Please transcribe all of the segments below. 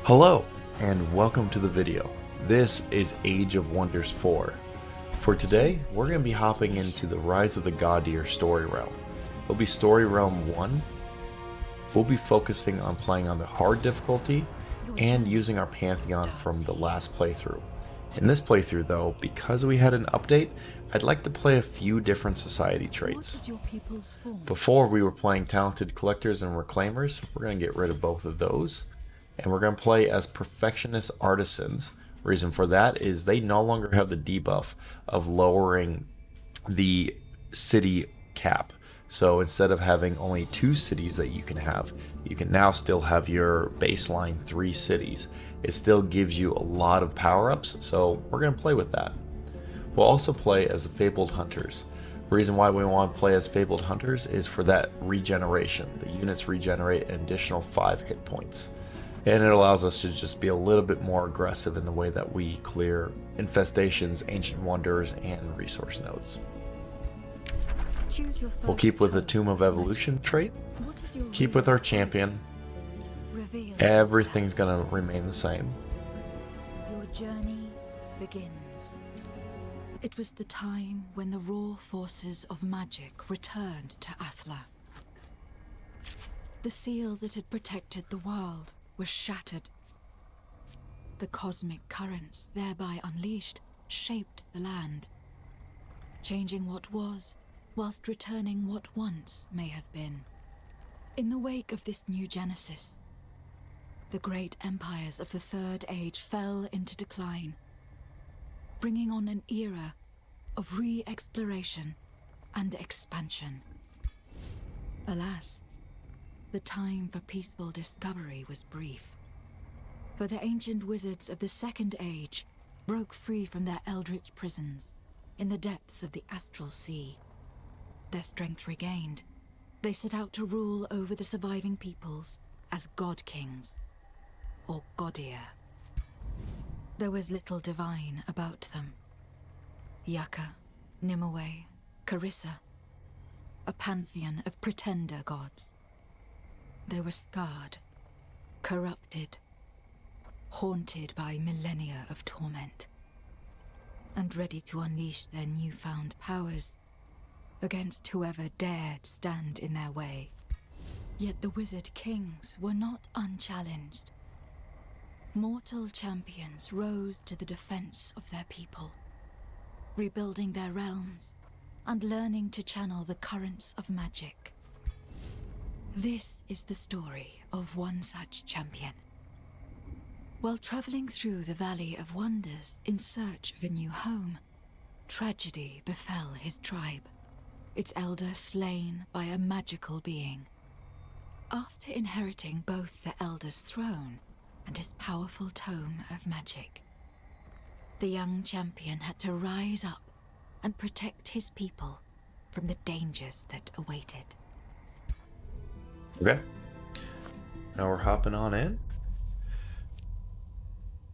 Hello and welcome to the video. This is Age of Wonders 4. For today, we're going to be hopping into the Rise of the Godir story realm. It'll be story realm 1. We'll be focusing on playing on the hard difficulty and using our Pantheon from the last playthrough. In this playthrough though, because we had an update, I'd like to play a few different society traits. Before we were playing Talented Collectors and Reclaimers, we're going to get rid of both of those. And we're going to play as Perfectionist Artisans. Reason for that is they no longer have the debuff of lowering the city cap. So instead of having only 2 cities that you can now still have your baseline 3 cities. It still gives you a lot of power-ups, so we're going to play with that. We'll also play as the Fabled Hunters. The reason why we want to play as Fabled Hunters is for that regeneration. The units regenerate an additional 5 hit points. And it allows us to just be a little bit more aggressive in the way that we clear infestations, ancient wonders, and resource nodes. We'll keep with the Tomb of Evolution trait. Keep with our champion. Everything's going to remain the same. Your journey begins. It was the time when the raw forces of magic returned to Athla. The seal that had protected the world was shattered. The cosmic currents, thereby unleashed, shaped the land, changing what was, whilst returning what once may have been. In the wake of this new genesis, the great empires of the Third Age fell into decline, bringing on an era of re-exploration and expansion. Alas, the time for peaceful discovery was brief, for the ancient wizards of the Second Age broke free from their eldritch prisons in the depths of the astral sea. Their strength regained, they set out to rule over the surviving peoples as God Kings, or Godir. There was little divine about them. Yaka, Nimue, Carissa, a pantheon of pretender gods. They were scarred, corrupted, haunted by millennia of torment, and ready to unleash their newfound powers against whoever dared stand in their way. Yet the wizard kings were not unchallenged. Mortal champions rose to the defense of their people, rebuilding their realms and learning to channel the currents of magic. This is the story of one such champion. While traveling through the Valley of Wonders in search of a new home, tragedy befell his tribe, its elder slain by a magical being. After inheriting both the elder's throne and his powerful tome of magic, the young champion had to rise up and protect his people from the dangers that awaited. Okay. Now we're hopping on in.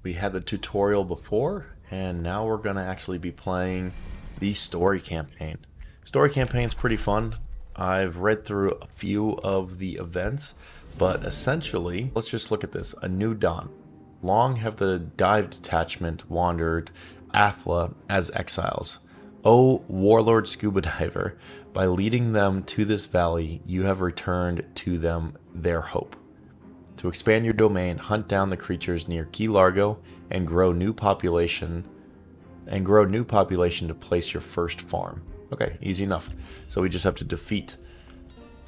We had the tutorial before, and now we're going to actually be playing the story campaign. Story campaign's pretty fun. I've read through a few of the events, but essentially, let's just look at this. A new dawn. Long have the dive detachment wandered Athla as exiles. O warlord scuba diver, by leading them to this valley, you have returned to them their hope. To expand your domain, hunt down the creatures near Key Largo and grow new population to place your first farm. Okay, easy enough. So we just have to defeat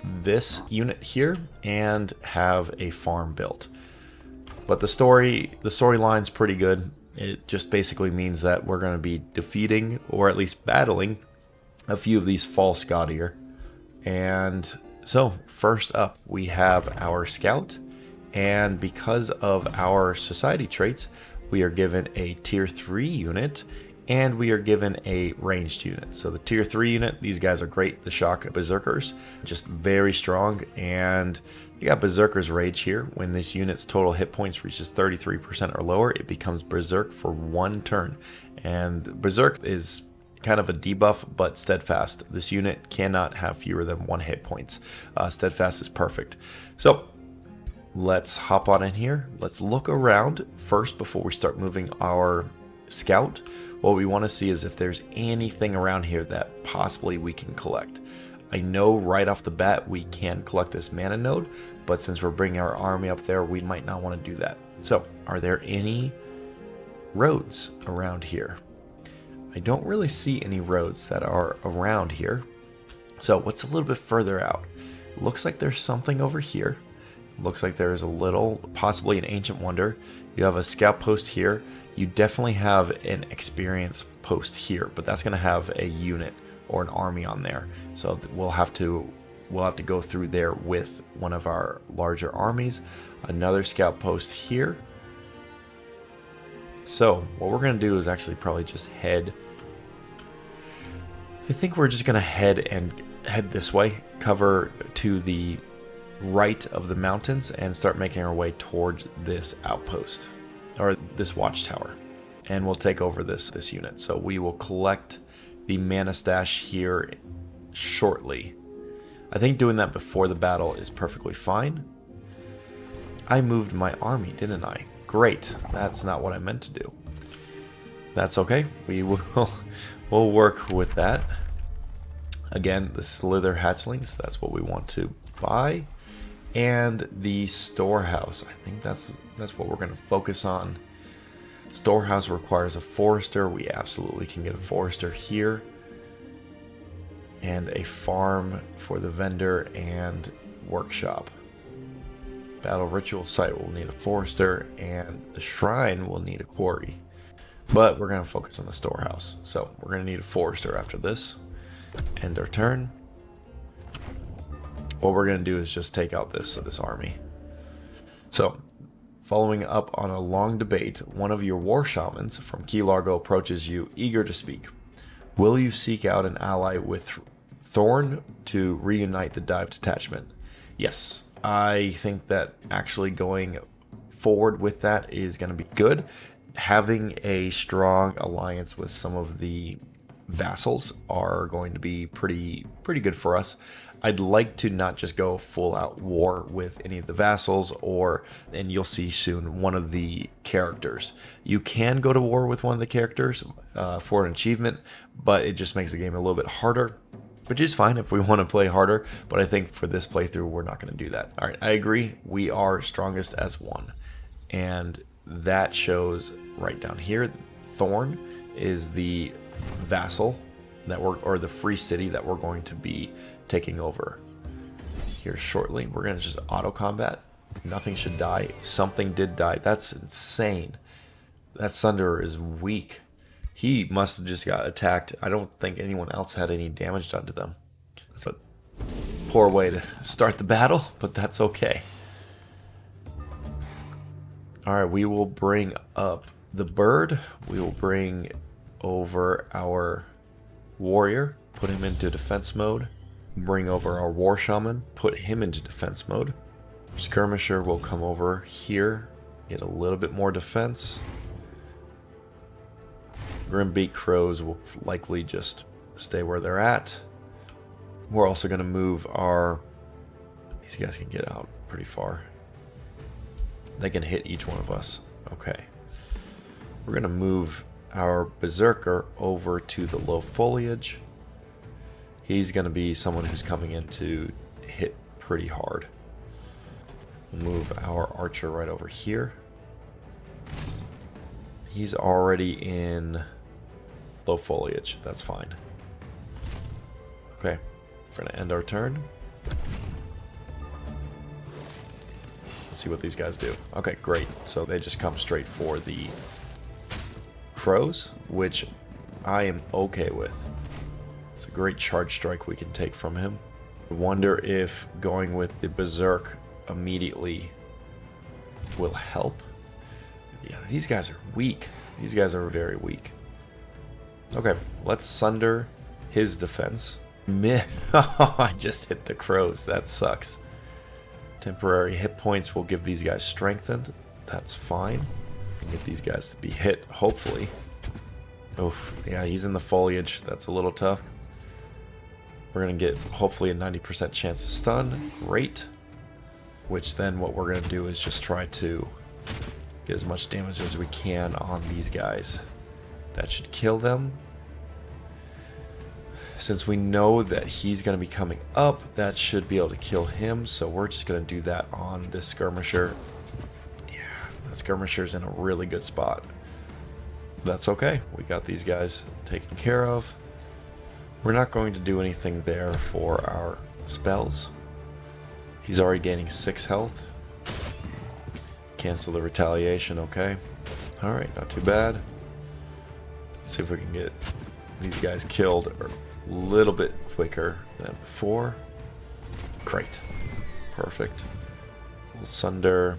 this unit here and have a farm built. But the storyline's pretty good. It just basically means that we're going to be defeating, or at least battling, a few of these false Godir. And so, first up, we have our scout. And because of our society traits, we are given a tier 3 unit, and we are given a ranged unit. So the tier 3 unit, these guys are great. The Shock Berserkers, just very strong. And you got Berserker's Rage here. When this unit's total hit points reaches 33% or lower, it becomes Berserk for 1 turn. And Berserk is kind of a debuff, but Steadfast. This unit cannot have fewer than 1 hit points. Steadfast is perfect. So let's hop on in here. Let's look around first before we start moving our scout. What we want to see is if there's anything around here that possibly we can collect. I know right off the bat we can collect this mana node, but since we're bringing our army up there, we might not want to do that. So, are there any roads around here? I don't really see any roads that are around here. So, what's a little bit further out? Looks like there's something over here. Looks like there's a little, possibly an ancient wonder. You have a scout post here. You definitely have an experience post here, but that's going to have a unit or an army on there. So we'll have to go through there with one of our larger armies. Another scout post here. So what we're going to do is actually probably just head. I think we're just going to head this way, cover to the right of the mountains, and start making our way towards this outpost or this watchtower, and we'll take over this unit. So we will collect the mana stash here shortly. I think doing that before the battle is perfectly fine. I moved my army, didn't I? Great. That's not what I meant to do. That's okay. We'll work with that. Again, the slither hatchlings, that's what we want to buy. And the storehouse, I think that's what we're going to focus on. Storehouse requires a forester. We absolutely can get a forester here. And a farm for the vendor and workshop. Battle ritual site will need a forester, and the shrine will need a quarry. But we're going to focus on the storehouse. So we're going to need a forester after this. End our turn. What we're going to do is just take out this army. So, following up on a long debate, one of your war shamans from Key Largo approaches you, eager to speak. Will you seek out an ally with Thorn to reunite the dive detachment? Yes, I think that actually going forward with that is going to be good. Having a strong alliance with some of the vassals are going to be pretty good for us. I'd like to not just go full out war with any of the vassals, and you'll see soon, one of the characters. You can go to war with one of the characters for an achievement, but it just makes the game a little bit harder, which is fine if we want to play harder, but I think for this playthrough, we're not going to do that. All right, I agree. We are strongest as one, and that shows right down here. Thorn is the vassal or the free city that we're going to be taking over here shortly. We're going to just auto combat. Nothing should die. Something did die. That's insane. That Sunderer is weak. He must have just got attacked. I don't think anyone else had any damage done to them. It's a poor way to start the battle, but that's okay. Alright, we will bring up the bird. We will bring over our warrior, put him into defense mode. Bring over our war shaman, put him into defense mode. Skirmisher will come over here, get a little bit more defense. Grimbeak crows will likely just stay where they're at. We're also going to move these guys can get out pretty far. They can hit each one of us. Okay. We're going to move our berserker over to the low foliage. He's going to be someone who's coming in to hit pretty hard. We'll move our archer right over here. He's already in low foliage. That's fine. Okay, we're going to end our turn. Let's see what these guys do. Okay, great. So they just come straight for the crows, which I am okay with. It's a great charge strike we can take from him. I wonder if going with the berserk immediately will help. Yeah, these guys are weak. These guys are very weak. Okay, let's sunder his defense. Oh, I just hit the crows. That sucks. Temporary hit points will give these guys strengthened. That's fine. Get these guys to be hit, hopefully. Oh, yeah, he's in the foliage. That's a little tough. We're going to get, hopefully, a 90% chance to stun. Great. which then what we're going to do is just try to get as much damage as we can on these guys. That should kill them. Since we know that he's going to be coming up, that should be able to kill him, so we're just going to do that on this skirmisher. Yeah, that skirmisher's in a really good spot. That's okay. We got these guys taken care of. We're not going to do anything there for our spells. He's already gaining 6 health. Cancel the retaliation, okay. Alright, not too bad. Let's see if we can get these guys killed a little bit quicker than before. Great. Perfect. We'll sunder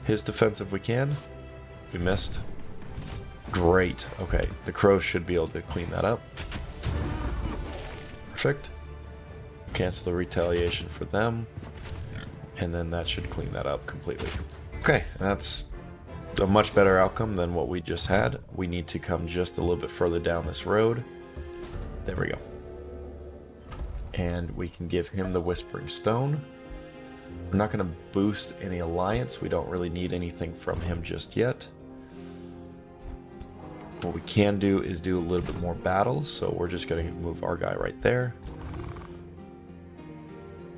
his defense if we can. We missed. Great. Okay, the crows should be able to clean that up. Perfect. Cancel the retaliation for them. And then that should clean that up completely. Okay, that's a much better outcome than what we just had. We need to come just a little bit further down this road. There we go. And we can give him the Whispering Stone. We're not going to boost any alliance. We don't really need anything from him just yet. What we can do is do a little bit more battles, so we're just going to move our guy right there.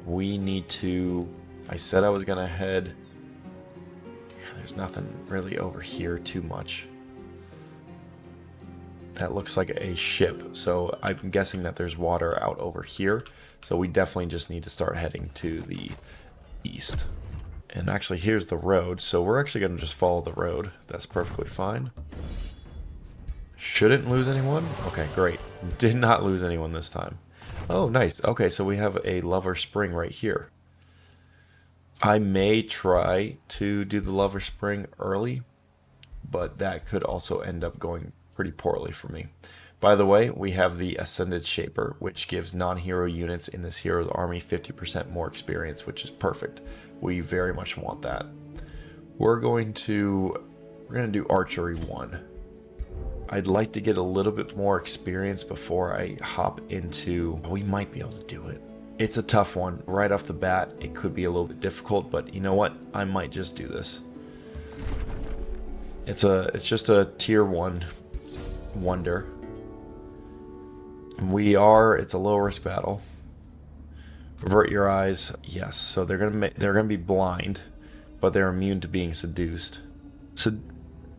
We need to... I said I was going to head... There's nothing really over here too much. That looks like a ship, so I'm guessing that there's water out over here. So we definitely just need to start heading to the east. And actually, here's the road, so we're actually going to just follow the road. That's perfectly fine. Shouldn't lose anyone? Okay, great. Did not lose anyone this time. Oh, nice. Okay, so we have a Lover Spring right here. I may try to do the Lover Spring early, but that could also end up going pretty poorly for me. By the way, we have the Ascended Shaper, which gives non-hero units in this hero's army 50% more experience, which is perfect. We very much want that. We're going to do Archery 1. I'd like to get a little bit more experience before I hop into... We might be able to do it. It's a tough one. Right off the bat, it could be a little bit difficult, but you know what? I might just do this. It's just a tier 1 wonder. It's a low risk battle. Avert your eyes. Yes, so they're gonna be blind, but they're immune to being seduced. So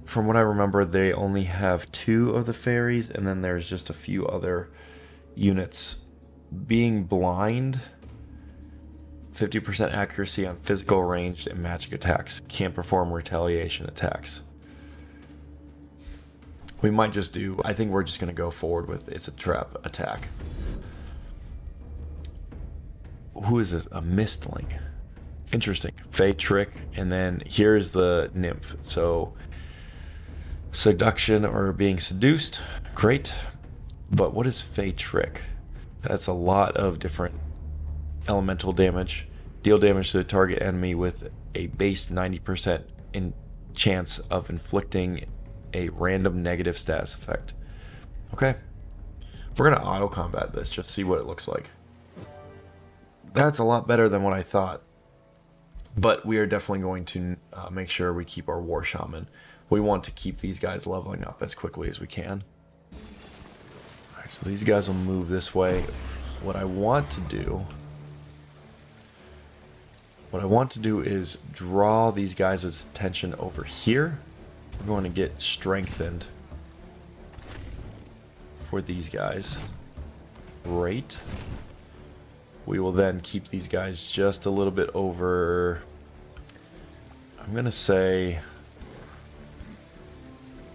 from what I remember, they only have 2 of the fairies, and then there's just a few other units. Being blind, 50% accuracy on physical, ranged, and magic attacks. Can't perform retaliation attacks. We might just do... I think we're just going to go forward with it's a trap attack. Who is this? A Mistling. Interesting. Fey Trick. And then here's the Nymph. So, seduction or being seduced. Great. But what is Fey Trick? That's a lot of different elemental damage. Deal damage to the target enemy with a base 90% chance of inflicting a random negative status effect. Okay. We're going to auto-combat this, just see what it looks like. That's a lot better than what I thought. But we are definitely going to make sure we keep our War Shaman. We want to keep these guys leveling up as quickly as we can. Alright, so these guys will move this way. What I want to do is draw these guys' attention over here. We're going to get strengthened for these guys. Great. We will then keep these guys just a little bit over... I'm going to say...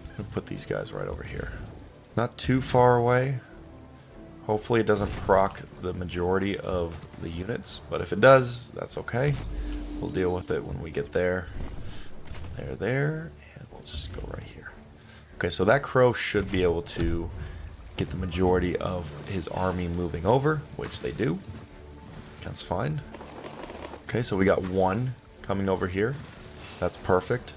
I'm going to put these guys right over here. Not too far away. Hopefully it doesn't proc the majority of the units, but if it does, that's okay. We'll deal with it when we get there. There, and we'll just go right here. Okay, so that crow should be able to get the majority of his army moving over, which they do. That's fine. Okay, so we got 1 coming over here. That's perfect.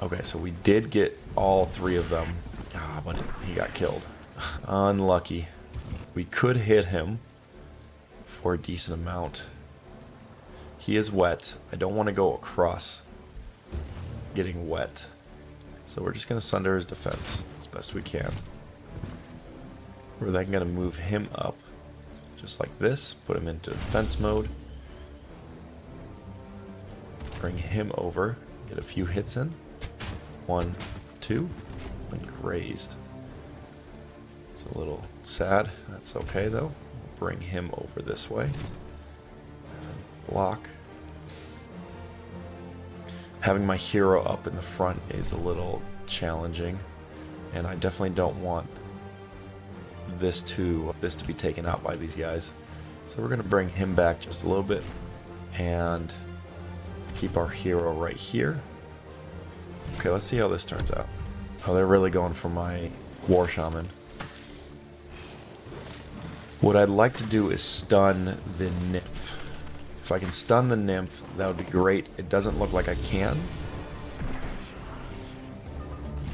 Okay, so we did get all 3 of them. But he got killed. Unlucky. We could hit him for a decent amount. He is wet. I don't want to go across getting wet. So we're just going to sunder his defense as best we can. We're then going to move him up just like this. Put him into defense mode. Bring him over. Get a few hits in. 1, 2. And grazed. It's a little sad. That's okay though. We'll bring him over this way. Block. Having my hero up in the front is a little challenging, and I definitely don't want this to be taken out by these guys. So we're going to bring him back just a little bit and keep our hero right here. Okay, let's see how this turns out. Oh, they're really going for my war shaman. What I'd like to do is stun the nymph. If I can stun the nymph, that would be great. It doesn't look like I can.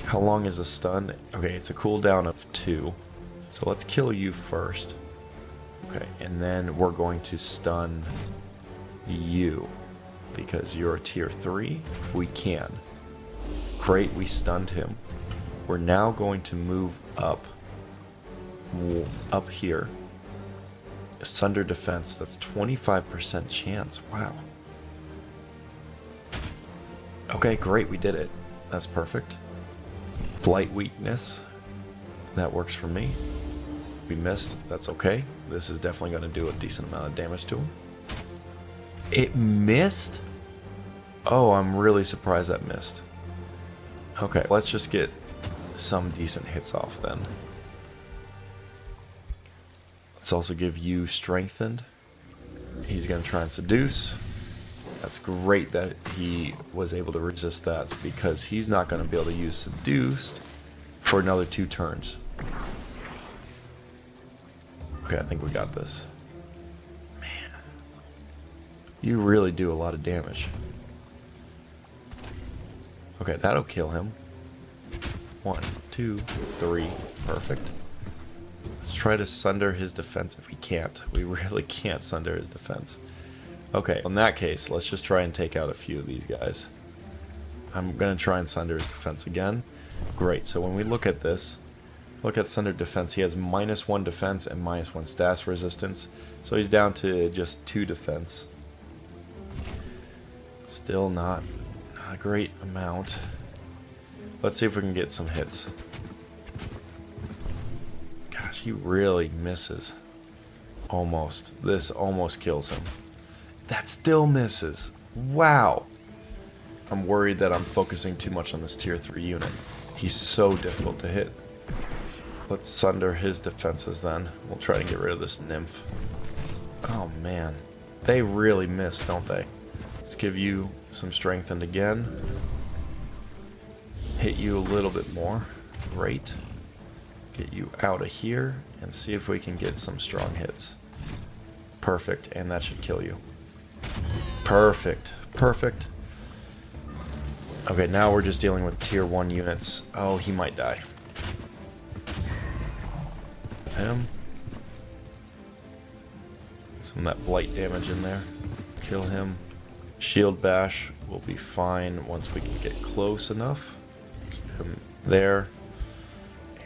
How long is a stun? Okay, it's a cooldown of 2. So let's kill you first. Okay, and then we're going to stun you because you're a tier 3. We can. Great, we stunned him. We're now going to move up here. Sunder defense, that's 25% chance. Wow. Okay, great, we did it. That's perfect. Blight weakness. That works for me. We missed. That's okay. This is definitely going to do a decent amount of damage to him. It missed? Oh, I'm really surprised that missed. Okay, let's just get some decent hits off then. Let's also give you strengthened. He's going to try and seduce. That's great that he was able to resist that because he's not going to be able to use seduced for another 2 turns. Okay, I think we got this. Man, you really do a lot of damage. Okay, that'll kill him. 1, 2, 3, perfect. Let's try to sunder his defense if we can't. We really can't sunder his defense. Okay, in that case, let's just try and take out a few of these guys. I'm going to try and sunder his defense again. Great, so when we look at this, look at sunder defense, he has -1 defense and -1 stats resistance. So he's down to just 2 defense. Still not a great amount. Let's see if we can get some hits. Gosh, he really misses. Almost. This almost kills him. That still misses. Wow. I'm worried that I'm focusing too much on this tier 3 unit. He's so difficult to hit. Let's sunder his defenses then. We'll try to get rid of this nymph. Oh man. They really miss, don't they? Let's give you some strengthened again. Hit you a little bit more. Great. Get you out of here and see if we can get some strong hits. Perfect, and that should kill you. Perfect. Perfect. Okay, now we're just dealing with tier 1 units. Oh, he might die. Him. Some of that blight damage in there. Kill him. Shield bash will be fine once we can get close enough. Keep him there.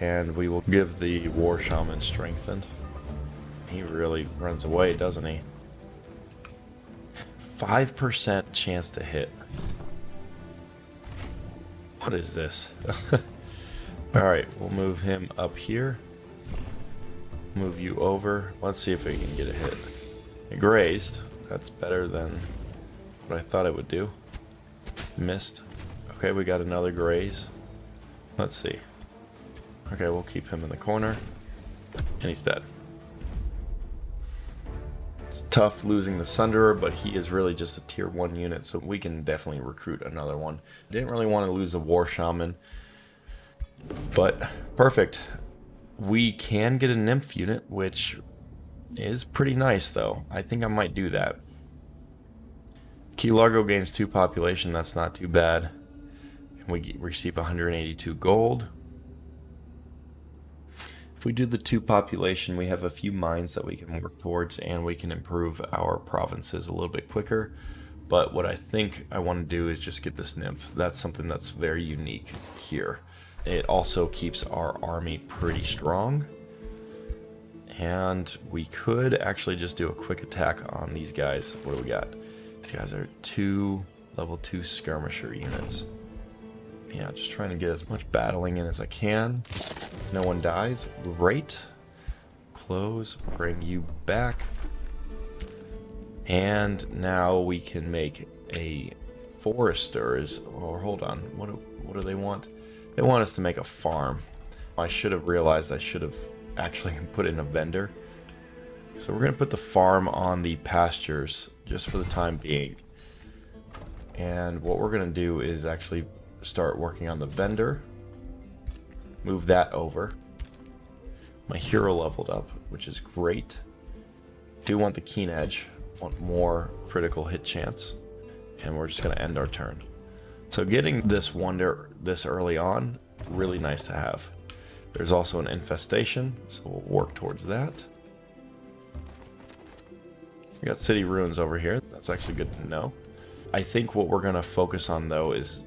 And we will give the war shaman strengthened. He really runs away, doesn't he? 5% chance to hit. What is this? Alright, we'll move him up here. Move you over. Let's see if we can get a hit. It grazed. That's better than what I thought it would do. Missed. Okay, we got another graze. Let's see. Okay, we'll keep him in the corner. And he's dead. It's tough losing the Sunderer, but he is really just a tier 1 unit, so we can definitely recruit another one. Didn't really want to lose a War Shaman, but perfect. We can get a Nymph unit, which is pretty nice, though. I think I might do that. Key Largo gains 2 population, that's not too bad. And we receive 182 gold. If we do the 2 population, we have a few mines that we can work towards, and we can improve our provinces a little bit quicker. But what I think I want to do is just get this nymph. That's something that's very unique here. It also keeps our army pretty strong. And we could actually just do a quick attack on these guys. What do we got? These guys are level 2 skirmisher units. Yeah, just trying to get as much battling in as I can. No one dies. Great. Close. Bring you back. And now we can make a foresters. Or hold on. What do they want? They want us to make a farm. I should have realized I should have actually put in a vendor. So we're going to put the farm on the pastures just for the time being. And what we're going to do is actually start working on the vendor. Move that over. My hero leveled up, which is great. Do want the keen edge. Want more critical hit chance. And we're just going to end our turn. So getting this wonder this early on, really nice to have. There's also an infestation, so we'll work towards that. We got city ruins over here. That's actually good to know. I think what we're going to focus on, though, is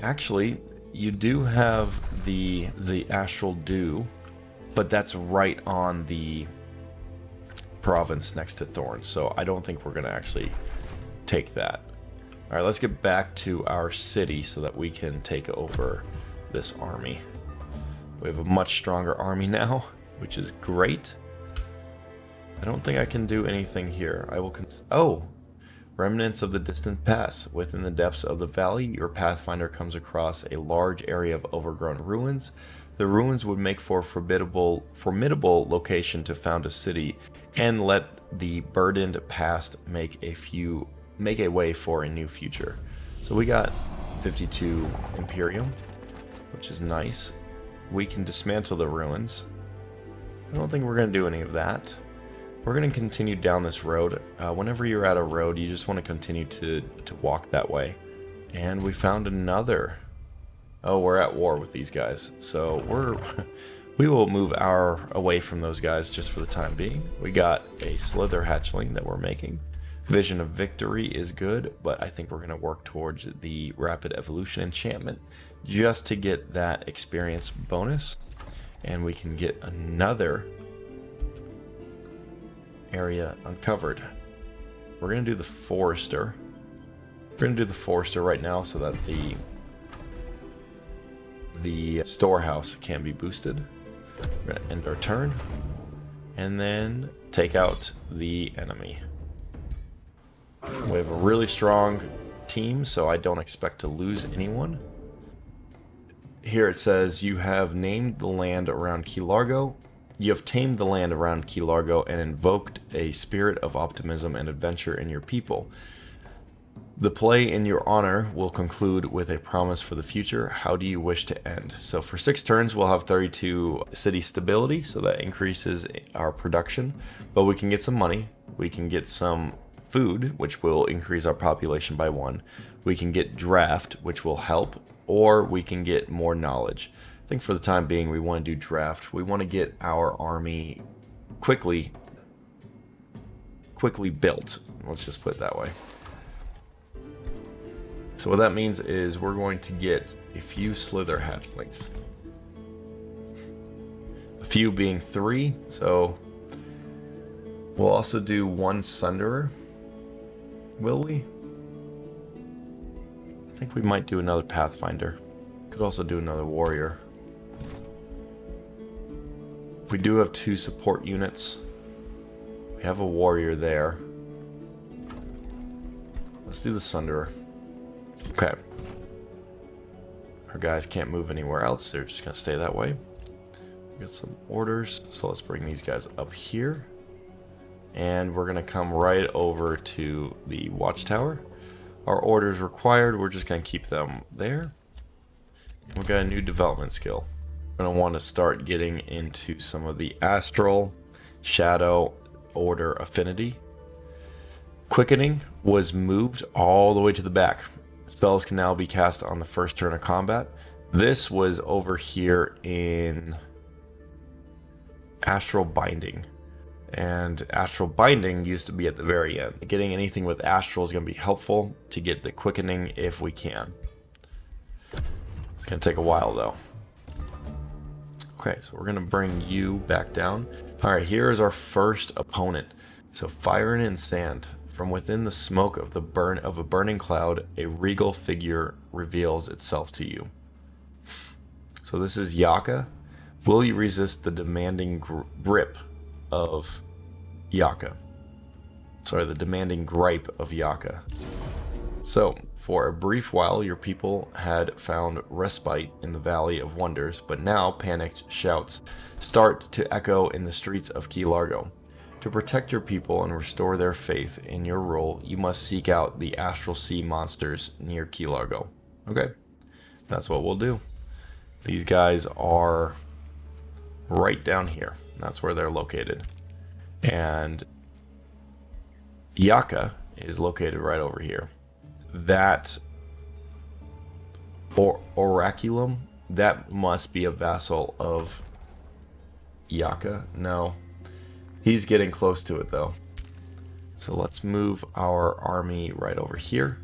actually you do have the astral dew, but that's right on the province next to Thorn, so I don't think we're going to actually take that. All right, let's get back to our city so that we can take over this army. We have a much stronger army now, which is great. I don't think I can do anything here. I will oh! Remnants of the distant past. Within the depths of the valley, your pathfinder comes across a large area of overgrown ruins. The ruins would make for a formidable location to found a city and let the burdened past make a way for a new future. So we got 52 Imperium, which is nice. We can dismantle the ruins. I don't think we're going to do any of that. We're going to continue down this road. Whenever you're at a road, you just want to continue to walk that way. And we found another. Oh, we're at war with these guys. So we will move away from those guys just for the time being. We got a slither hatchling that we're making. Vision of Victory is good, but I think we're going to work towards the Rapid Evolution enchantment just to get that experience bonus. And we can get another area uncovered. We're going to do the Forester. We're going to do the Forester right now so that the storehouse can be boosted. We're going to end our turn and then take out the enemy. We have a really strong team, so I don't expect to lose anyone. Here it says you have named the land around Key Largo. You have tamed the land around Key Largo and invoked a spirit of optimism and adventure in your people. The play in your honor will conclude with a promise for the future. How do you wish to end? So for 6 turns, we'll have 32 city stability, so that increases our production. But we can get some money. We can get some food, which will increase our population by 1. We can get draft, which will help, or we can get more knowledge. I think for the time being, we want to do draft. We want to get our army quickly built. Let's just put it that way. So what that means is we're going to get a few slither hatchlings. A few being 3, so we'll also do 1 sunderer. Will we? I think we might do another pathfinder. Could also do another warrior. We do have 2 support units. We have a warrior there. Let's do the sunderer. Okay. Our guys can't move anywhere else. They're just going to stay that way. We got some orders. So let's bring these guys up here. And we're going to come right over to the watchtower. Our orders required. We're just going to keep them there. We've got a new development skill. We're going to want to start getting into some of the astral, shadow, order affinity. Quickening was moved all the way to the back. Spells can now be cast on the first turn of combat. This was over here in Astral Binding. And astral binding used to be at the very end. Getting anything with astral is going to be helpful to get the quickening if we can. It's going to take a while though. Okay, so we're going to bring you back down. Alright, here is our first opponent. So fire and sand. From within the smoke of a burning cloud, a regal figure reveals itself to you. So this is Yaka. Will you resist the demanding grip of Yaka? Sorry, the demanding gripe of Yaka. So, for a brief while, your people had found respite in the Valley of Wonders, but now panicked shouts start to echo in the streets of Key Largo. To protect your people and restore their faith in your rule, you must seek out the Astral Sea monsters near Key Largo. Okay, that's what we'll do. These guys are right down here. That's where they're located. And Yaka is located right over here. That Oraculum, that must be a vassal of Yaka. No, he's getting close to it though. So let's move our army right over here.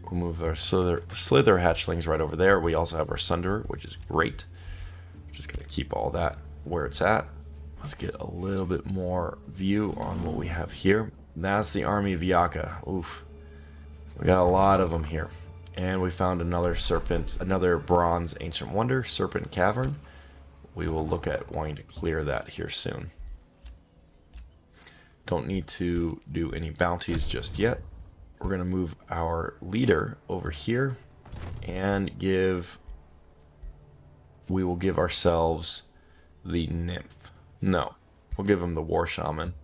We'll move our slither hatchlings right over there. We also have our Sunderer, which is great. Just gonna keep all that where it's at. Let's get a little bit more view on what we have here. That's the army of Yaka. Oof. We got a lot of them here. And we found another serpent, another bronze ancient wonder, Serpent Cavern. We will look at wanting to clear that here soon. Don't need to do any bounties just yet. We're going to move our leader over here and we will give ourselves the nymph. No, we'll give him the war shaman.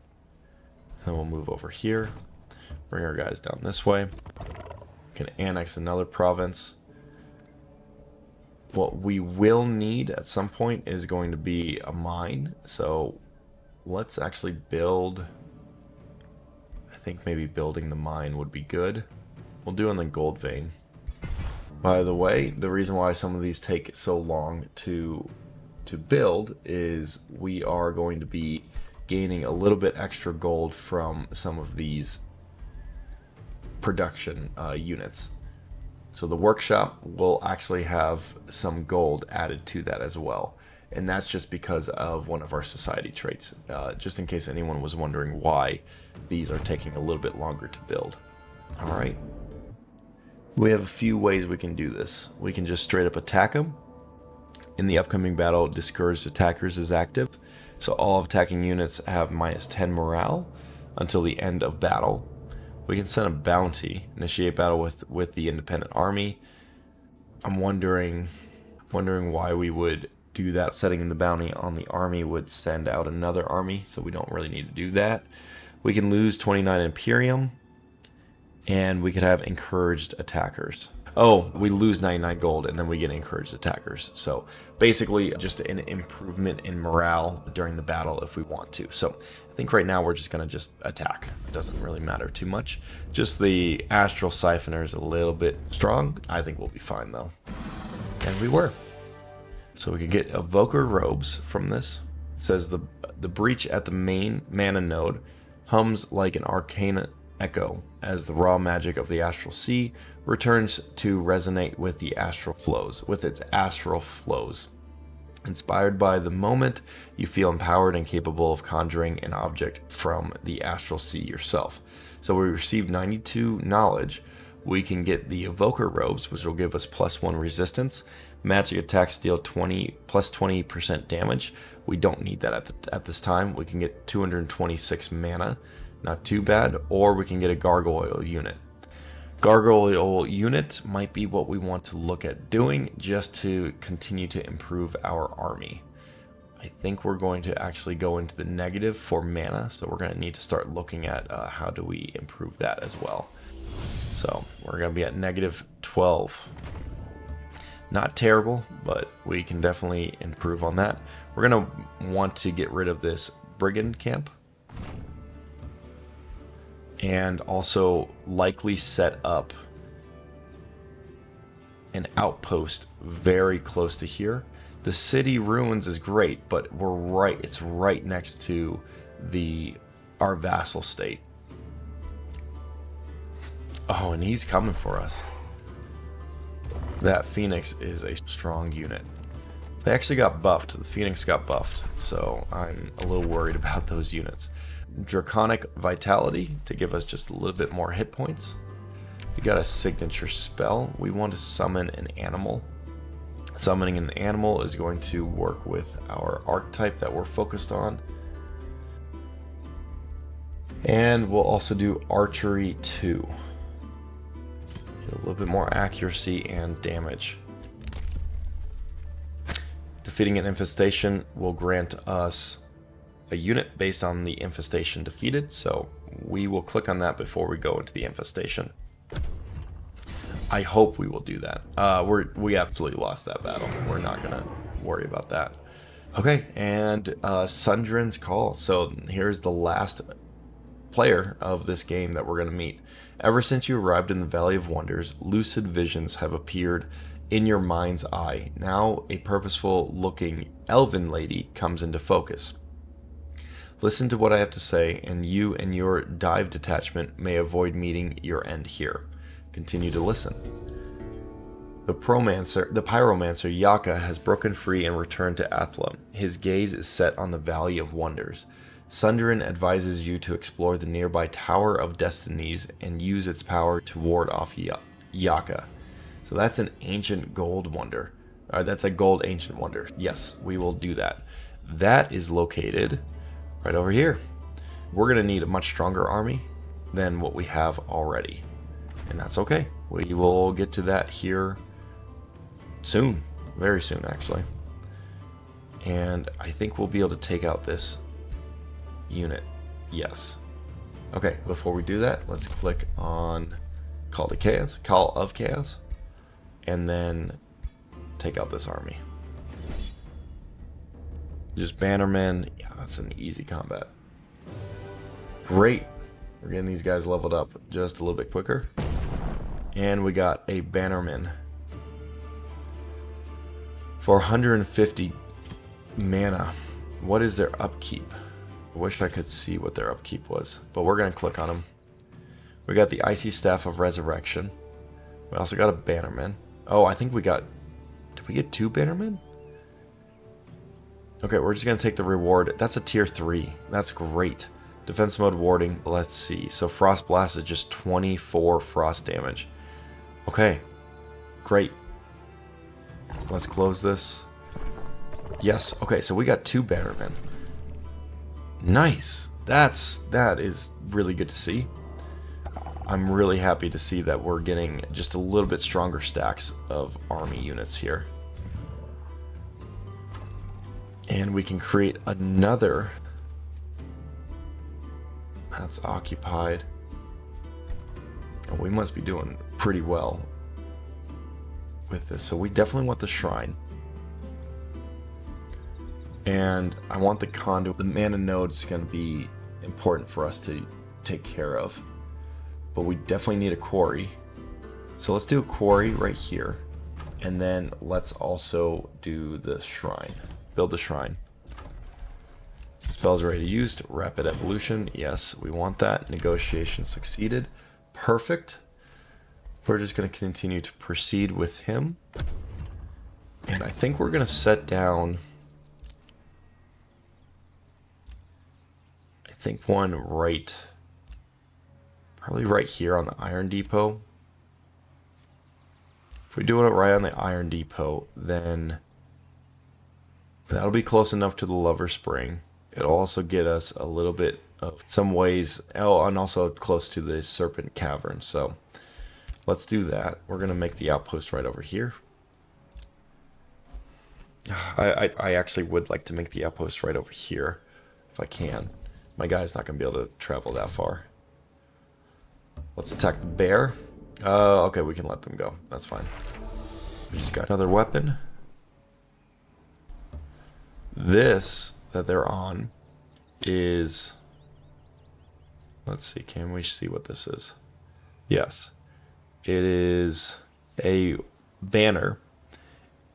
Then we'll move over here, bring our guys down this way. We can annex another province. What we will need at some point is going to be a mine. So let's actually build. I think maybe building the mine would be good. We'll do in the gold vein. By the way, the reason why some of these take so long to build is we are going to be gaining a little bit extra gold from some of these production units. So the workshop will actually have some gold added to that as well. And that's just because of one of our society traits. Just in case anyone was wondering why these are taking a little bit longer to build. Alright. We have a few ways we can do this. We can just straight up attack them. In the upcoming battle, Discouraged Attackers is active. So all attacking units have -10 morale until the end of battle. We can send a bounty, initiate battle with the independent army. I'm wondering why we would do that. Setting the bounty on the army would send out another army, so we don't really need to do that. We can lose 29 Imperium, and we could have Encouraged Attackers. Oh, we lose 99 gold, and then we get Encouraged Attackers. So basically just an improvement in morale during the battle if we want to. So I think right now we're just going to just attack. It doesn't really matter too much. Just the Astral Siphoner is a little bit strong. I think we'll be fine though. And we were. So we can get Evoker Robes from this. It says the breach at the main mana node hums like an arcane echo as the raw magic of the astral sea returns to resonate with its astral flows. Inspired by the moment, you feel empowered and capable of conjuring an object from the astral sea yourself. So we received 92 knowledge. We can get the Evoker Robes, which will give us +1 resistance. Magic attacks deal +20% damage. We don't need that at this time. We can get 226 mana. Not too bad. Or we can get a Gargoyle unit. Gargoyle unit might be what we want to look at doing just to continue to improve our army. I think we're going to actually go into the negative for mana, so we're going to need to start looking at how do we improve that as well. So we're going to be at -12. Not terrible, but we can definitely improve on that. We're going to want to get rid of this brigand camp. And also likely set up an outpost very close to here. The city ruins is great, but it's right next to our vassal state. Oh, and he's coming for us. That Phoenix is a strong unit. They actually got buffed. The Phoenix got buffed, so I'm a little worried about those units. Draconic Vitality to give us just a little bit more hit points. We got a signature spell. We want to summon an animal. Summoning an animal is going to work with our archetype that we're focused on. And we'll also do Archery 2. Get a little bit more accuracy and damage. Defeating an infestation will grant us a unit based on the infestation defeated, so we will click on that before we go into the infestation. I hope we will do that. We absolutely lost that battle. We're not gonna worry about that. Okay, and Sundrin's Call. So here's the last player of this game that we're gonna meet. Ever since you arrived in the Valley of Wonders, lucid visions have appeared in your mind's eye. Now a purposeful looking elven lady comes into focus. Listen to what I have to say, and you and your dive detachment may avoid meeting your end here. Continue to listen. The pyromancer Yaka has broken free and returned to Athla. His gaze is set on the Valley of Wonders. Sundrin advises you to explore the nearby Tower of Destinies and use its power to ward off Yaka. So that's an ancient gold wonder. That's a gold ancient wonder. Yes, we will do that. That is located right over here. We're going to need a much stronger army than what we have already. And that's okay. We will get to that here soon. Very soon, actually. And I think we'll be able to take out this unit. Yes. Okay, before we do that, let's click on Call of Chaos, and then take out this army. Just bannermen. Yeah, that's an easy combat. Great. We're getting these guys leveled up just a little bit quicker. And we got a bannerman for 150 mana. What is their upkeep? I wish I could see what their upkeep was, but we're going to click on them. We got the Icy Staff of Resurrection. We also got a bannerman. Oh, I think we got... Did we get 2 bannermen? Okay, we're just going to take the reward. That's a tier 3. That's great. Defense mode warding. Let's see. So Frost Blast is just 24 frost damage. Okay. Great. Let's close this. Yes. Okay, so we got 2 bannermen. Nice. That is really good to see. I'm really happy to see that we're getting just a little bit stronger stacks of army units here. And we can create another. That's occupied. And we must be doing pretty well with this. So we definitely want the shrine. And I want the conduit. The mana node's going to be important for us to take care of. But we definitely need a quarry. So let's do a quarry right here. And then let's also do the shrine. Build the shrine. Spells ready to use. Rapid evolution. Yes, we want that. Negotiation succeeded. Perfect. We're just going to continue to proceed with him. And I think we're going to set down... I think one right... Probably right here on the Iron Depot. If we're doing it right on the Iron Depot, then that'll be close enough to the Lover Spring. It'll also get us a little bit of some ways. Oh, and also close to the Serpent Cavern. So let's do that. We're going to make the outpost right over here. I actually would like to make the outpost right over here if I can. My guy's not going to be able to travel that far. Let's attack the bear. Okay, we can let them go. That's fine. We just got another weapon. This that they're on is... Let's see, can we see what this is? Yes. It is a banner,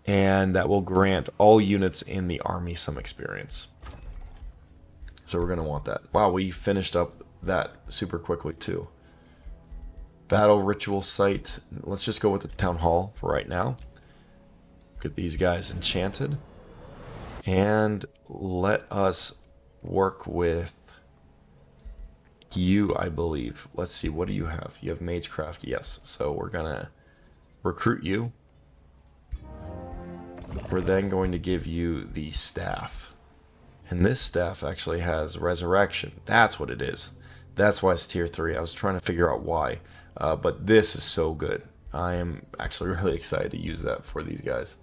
and that will grant all units in the army some experience. So we're going to want that. Wow, we finished up that super quickly too. Battle ritual site. Let's just go with the town hall for right now. Get these guys enchanted. And let us work with you, I believe. Let's see, what do you have? You have Magecraft, yes. So we're gonna recruit you. We're then going to give you the staff. And this staff actually has resurrection. That's what it is. That's why it's tier 3. I was trying to figure out why. But this is so good. I am actually really excited to use that for these guys.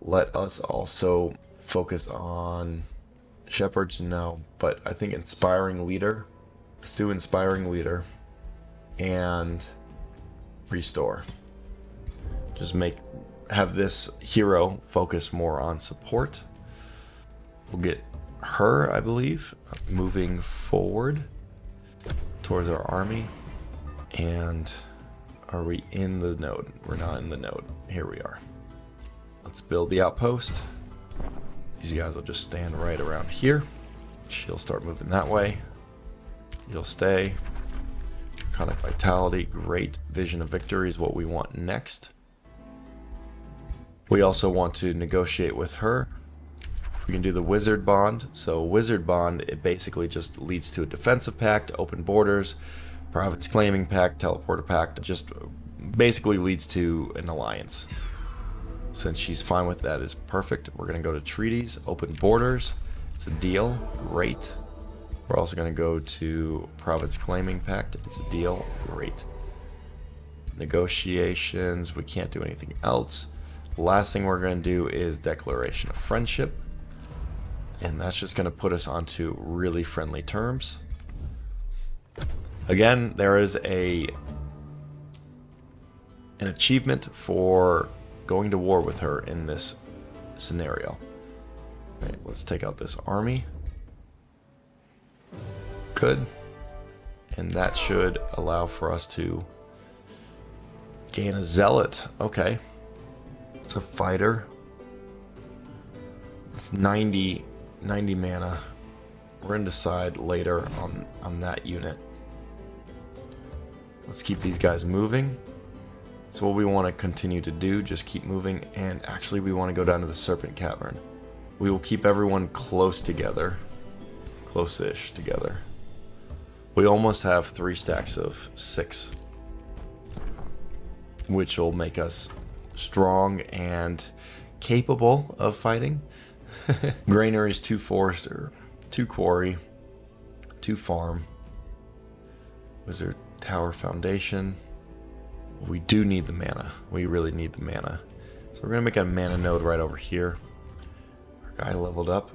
Let us also focus on shepherds, no. But I think inspiring leader. Let's do inspiring leader. And restore. Just have this hero focus more on support. We'll get her, I believe, moving forward towards our army. And are we in the node? We're not in the node. Here we are. Let's build the outpost. These guys will just stand right around here. She'll start moving that way. You'll stay. Draconic vitality, great. Vision of victory is what we want next. We also want to negotiate with her. We can do the wizard bond. So wizard bond, it basically just leads to a defensive pact, open borders, province claiming pact, teleporter pact. Just basically leads to an alliance. Since she's fine with that, is perfect. We're gonna go to treaties, open borders. It's a deal, great. We're also gonna go to province claiming pact. It's a deal, great. Negotiations, we can't do anything else. Last thing we're going to do is declaration of friendship, and that's just going to put us onto really friendly terms. Again, there is an achievement for going to war with her in this scenario. Right, let's take out this army. Good. And that should allow for us to gain a zealot. Okay. It's a fighter. It's 90 mana. We're going to decide later on that unit. Let's keep these guys moving. That's what we want to continue to do. Just keep moving. And actually we want to go down to the Serpent Cavern. We will keep everyone close together. Close-ish together. We almost have 3 stacks of 6. Which will make us strong and capable of fighting. Granaries, 2 forester, 2 quarry, 2 farm. Wizard tower foundation. We do need the mana. We really need the mana. So we're gonna make a mana node right over here. Our guy leveled up.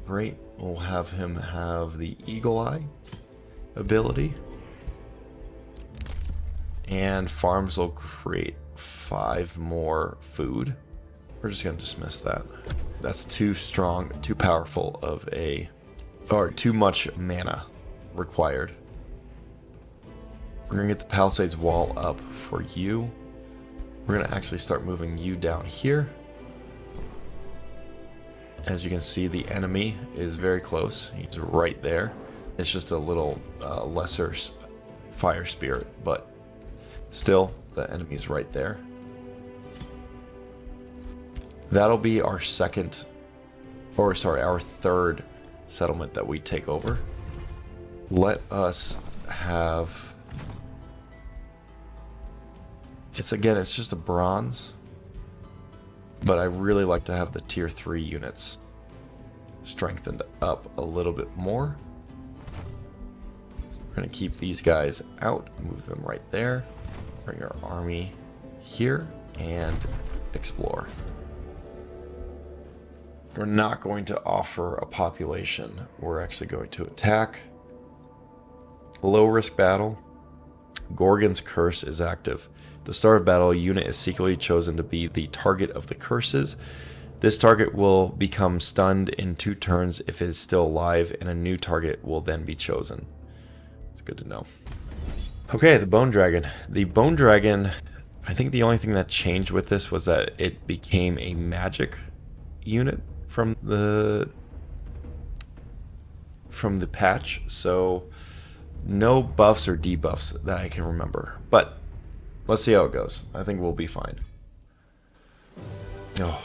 Great. We'll have him have the Eagle Eye ability. And farms will create 5 more food. We're just gonna dismiss that. That's too strong, too powerful of or too much mana required. We're gonna get the Palisades wall up for you. We're gonna actually start moving you down here. As you can see, the enemy is very close. He's right there. It's just a little lesser fire spirit, but still, the enemy's right there. That'll be our our third settlement that we take over. Let us have... It's just a bronze, but I really like to have the tier 3 units strengthened up a little bit more. We're going to keep these guys out, move them right there, bring our army here, and explore. We're not going to offer a population. We're actually going to attack. Low risk battle. Gorgon's curse is active. At the start of battle, a unit is secretly chosen to be the target of the curses. This target will become stunned in 2 turns if it is still alive, and a new target will then be chosen. It's good to know. Okay, the Bone Dragon. The Bone Dragon, I think the only thing that changed with this was that it became a magic unit from the from the patch, so no buffs or debuffs that I can remember. But let's see how it goes. I think we'll be fine. Oh,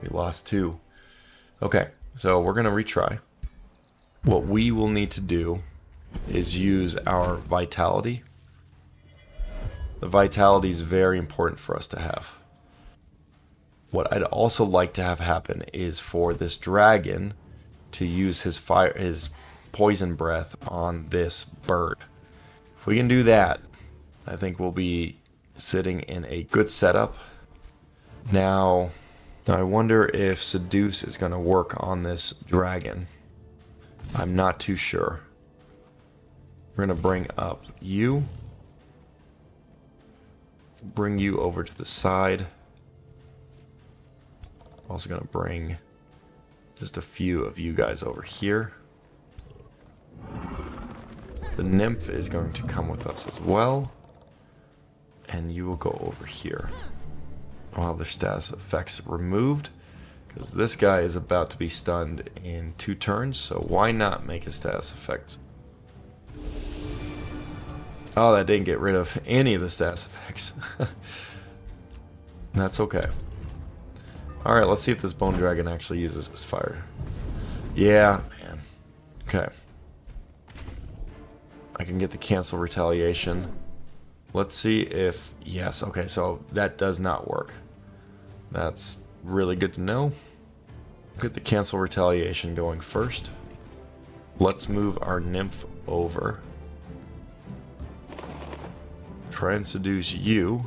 we lost 2. Okay, so we're going to retry. What we will need to do is use our vitality. The vitality is very important for us to have. What I'd also like to have happen is for this dragon to use his poison breath on this bird. If we can do that, I think we'll be sitting in a good setup. Now I wonder if Seduce is going to work on this dragon. I'm not too sure. We're going to bring up you. Bring you over to the side. Also going to bring just a few of you guys over here. The nymph is going to come with us as well. And you will go over here. I'll have their status effects removed, because this guy is about to be stunned in 2 turns, so why not make his status effects? Oh, that didn't get rid of any of the status effects. That's okay. Alright, let's see if this bone dragon actually uses this fire. Yeah, man. Okay. I can get the cancel retaliation. Let's see if... Yes, okay, so that does not work. That's really good to know. Get the cancel retaliation going first. Let's move our nymph over. Try and seduce you.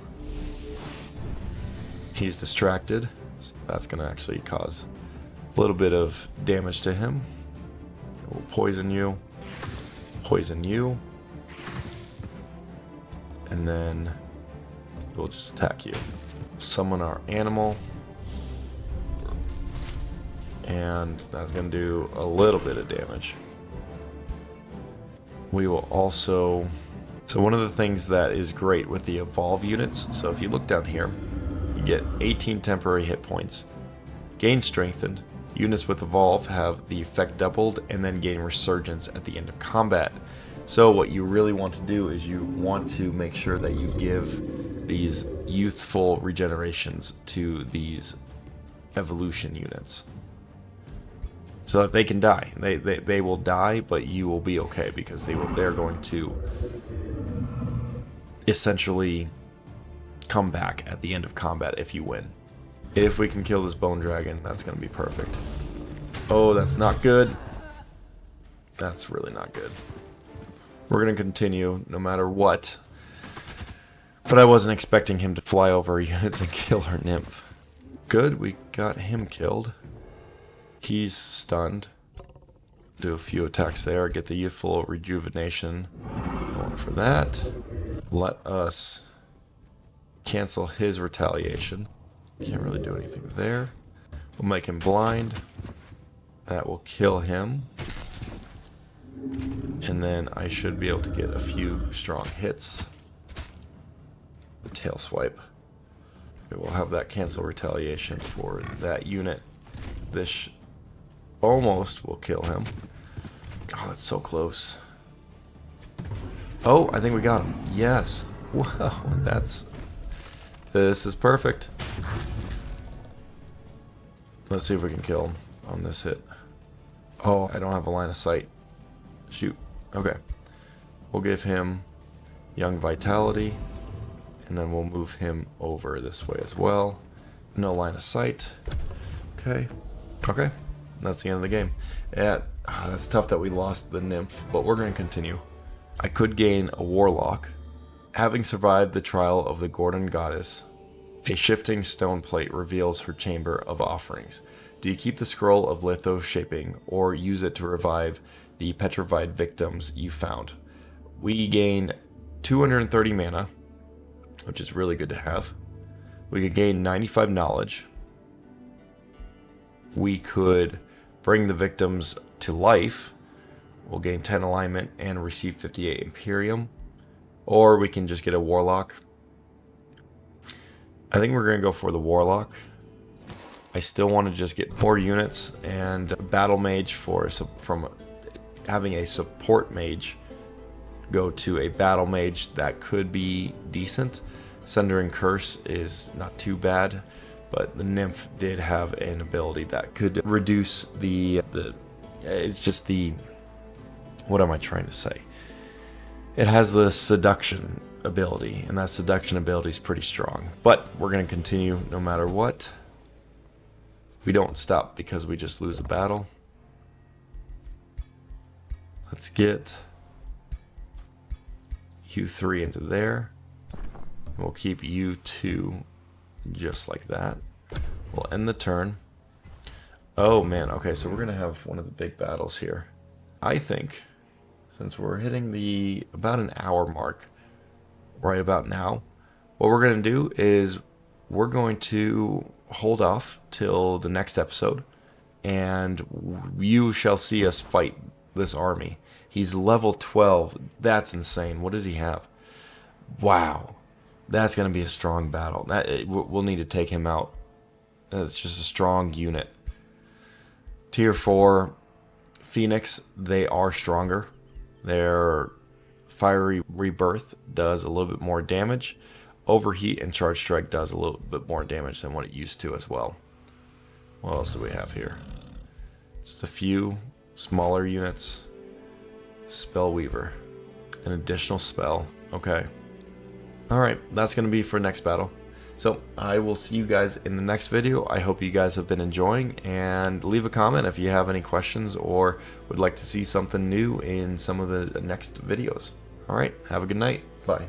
He's distracted, so that's going to actually cause a little bit of damage to him. We'll poison you. Poison you. And then we'll just attack you. Summon our animal. And that's going to do a little bit of damage. We will also... So one of the things that is great with the evolve units, so if you look down here, you get 18 temporary hit points. Gain strengthened. Units with evolve have the effect doubled and then gain resurgence at the end of combat. So what you really want to do is you want to make sure that you give these youthful regenerations to these evolution units, so that they can die. They will die, but you will be okay, because they're going to essentially come back at the end of combat if you win. If we can kill this bone dragon, that's going to be perfect. Oh, that's not good. That's really not good. We're going to continue no matter what. But I wasn't expecting him to fly over units and kill our nymph. Good, we got him killed. He's stunned. Do a few attacks there. Get the youthful rejuvenation going for that. Let us cancel his retaliation. Can't really do anything there. We'll make him blind. That will kill him. And then I should be able to get a few strong hits. The tail swipe. Okay, we'll have that cancel retaliation for that unit. This almost will kill him. Oh, that's so close. Oh, I think we got him. Yes. Wow, this is perfect. Let's see if we can kill him on this hit. Oh, I don't have a line of sight. Shoot. Okay. We'll give him Young Vitality, and then we'll move him over this way as well. No line of sight. Okay. Okay. That's the end of the game. Yeah, that's tough that we lost the nymph, but we're going to continue. I could gain a warlock. Having survived the trial of the Gordon goddess, a shifting stone plate reveals her chamber of offerings. Do you keep the scroll of litho shaping, or use it to revive the petrified victims you found? We gain 230 mana, which is really good to have. We could gain 95 knowledge. We could bring the victims to life. We'll gain 10 alignment and receive 58 Imperium. Or we can just get a Warlock. I think we're going to go for the Warlock. I still want to just get more units and a Battle Mage for having a support mage go to a battle mage, that could be decent. Sundering Curse is not too bad, but the Nymph did have an ability that could reduce it's just the, what am I trying to say? It has the seduction ability, and that seduction ability is pretty strong. But we're going to continue no matter what. We don't stop because we just lose a battle. Let's get U3 into there. We'll keep U2 just like that. We'll end the turn. Oh man, okay, so we're gonna have one of the big battles here. I think, since we're hitting the about an hour mark right about now, what we're gonna do is we're going to hold off till the next episode, and you shall see us fight this army. He's level 12. That's insane. What does he have? Wow. That's going to be a strong battle. We'll need to take him out. It's just a strong unit. Tier 4 Phoenix, they are stronger. Their Fiery Rebirth does a little bit more damage. Overheat and Charge Strike does a little bit more damage than what it used to as well. What else do we have here? Just a few smaller units. Spellweaver. An additional spell. Okay. Alright, that's going to be for next battle. So, I will see you guys in the next video. I hope you guys have been enjoying, and leave a comment if you have any questions or would like to see something new in some of the next videos. Alright, have a good night. Bye.